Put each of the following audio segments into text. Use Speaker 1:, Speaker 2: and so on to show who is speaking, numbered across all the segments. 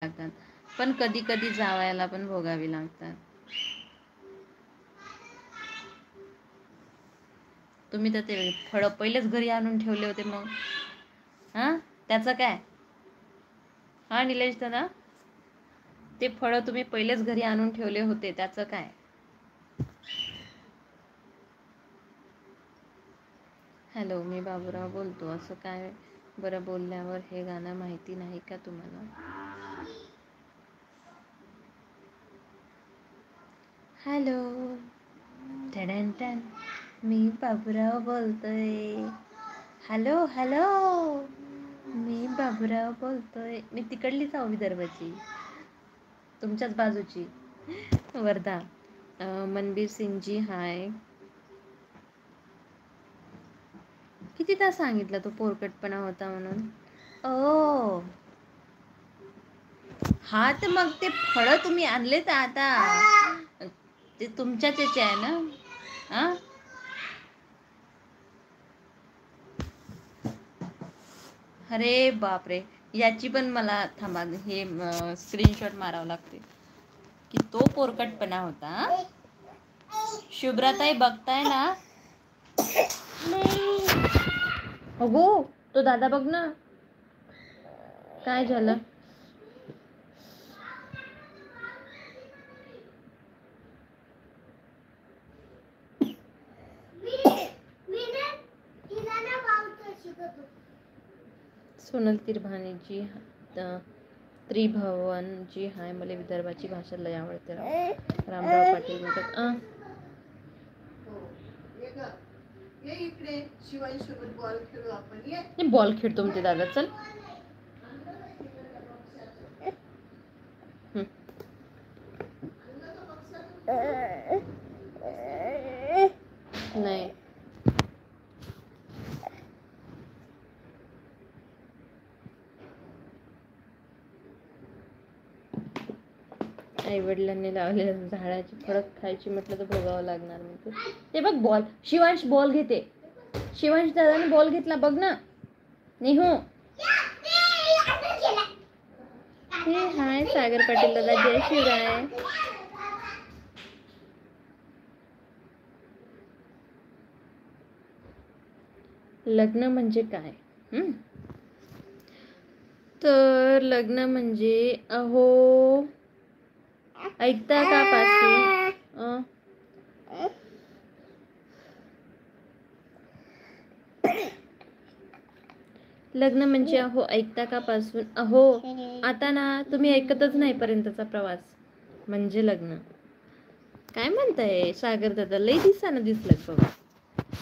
Speaker 1: लागतात, पण कधी कधी जावयाला पण भोगावी लागतात. तुम्ही तर ते फळं पहिलेच घरी आणून ठेवले होते, मग हां त्याचं काय? हां निलेश दादा, ते फळं तुम्ही पहिलेच घरी आणून ठेवले होते, त्याचं काय? हॅलो, मी बाबूराव बोलतो. असं काय बरं बोलल्यावर हे गाणं माहिती नाही का तुम्हाला? हॅलो टन मी बाबूराव बोलतोय. हॅलो हॅलो, मी बाबूराव बोलतोय. मी तिकडलीच आहो, विदर्भाची, तुमच्याच बाजूची, वर्धा. मनबीर सिंगजी हाय. कितीदा सांगितलं तो पोरकटपणा होता म्हणून. ओ हा, तर मग ते फळं तुम्ही आणलेत आता, ते तुमच्याच याचे आहे ना? हां अरे बापरे, याची पण मला थांबा, हे स्क्रीनशॉट मारावं लागते की तो पोरकटपणा होता. शुभ्राताई बघताय ना? अगो, तो दादा बघ ना, काय झालं? सोनल तिरभाणेजी, त्रिभुवनजी हाय. मला विदर्भाची भाषा लय आवडते. रामराव पाटील म्हणतात बॉल खेळतो म्हणते दादा. चल नाही, आई वडिलांनी लावलेल्या झाडाची फळं खायची म्हटलं तर भोगावं लागणार. म्हणते ते बघ बॉल. शिवांश बॉल घेते. शिवांश दादाने बॉल घेतला, बघ ना. नेहू, हे हाय सागर पाटील दादा, जय शिवराय. लग्न म्हणजे काय? तर लग्न म्हणजे, अहो ऐकता का पासून, लग्न म्हणजे अहो ऐकता का पासून, अहो आता ना तुम्ही ऐकतच नाही पर्यंतचा प्रवास म्हणजे लग्न. काय म्हणताय सागर दादा, लई दिवसानं दिसलात बघा.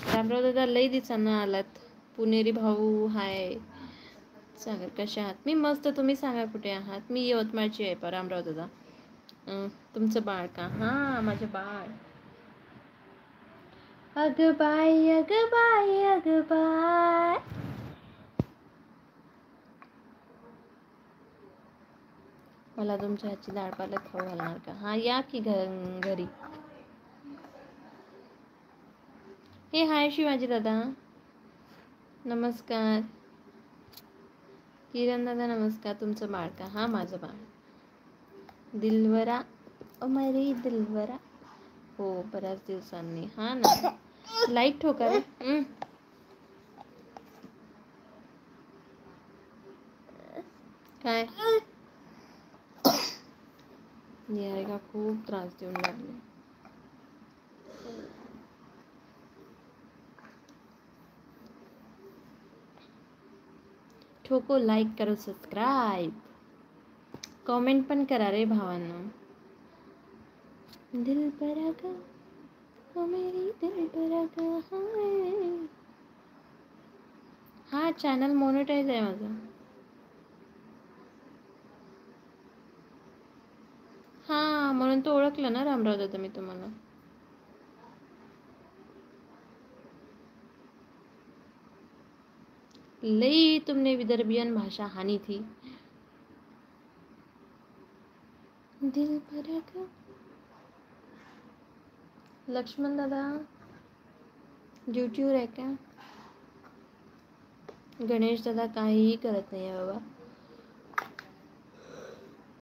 Speaker 1: रामराव दादा लई दिवसानं आलात. पुणेरी भाऊ हाय. सागर कशा आहात? मी मस्त, तुम्ही सांगा कुठे आहात? मी यवतमाळची आहे रामराव दादा. तुमचं बाळ का? हां, माझं बाळ. अग बाय अग बाय अग बाय. मला तुमच्या हातची डाळ पालक खाऊ घालणार का? हा, या की घरी. हे हाय शिवाजी दादा, नमस्कार. किरण दादा नमस्कार. तुमचं बाळ का? हा, माझं बाळ. दिलवरा, अमरी दिलवरा. हो, बऱ्याच दिवसांनी. हा ना, लाईट ठोका. काय निहारिका खूप त्रास देऊन लागले. ठोको, लाईक करो, सबस्क्राईब, कमेंट पण करा रे भावांनो. दिल बरा का, ओ मेरी दिल बरा का हाय. हा, चॅनल मोनेटाईज आहे माझं. हा, म्हणून तो ओळखलं ना रामराव दादा मी तुम्हाला. लई तुमने विदर्भियन भाषा हानी थी. दिल भरा का. लक्ष्मण दादा ड्युटीवर आहे का? गणेश दादा काहीही करत नाही आहे बाबा.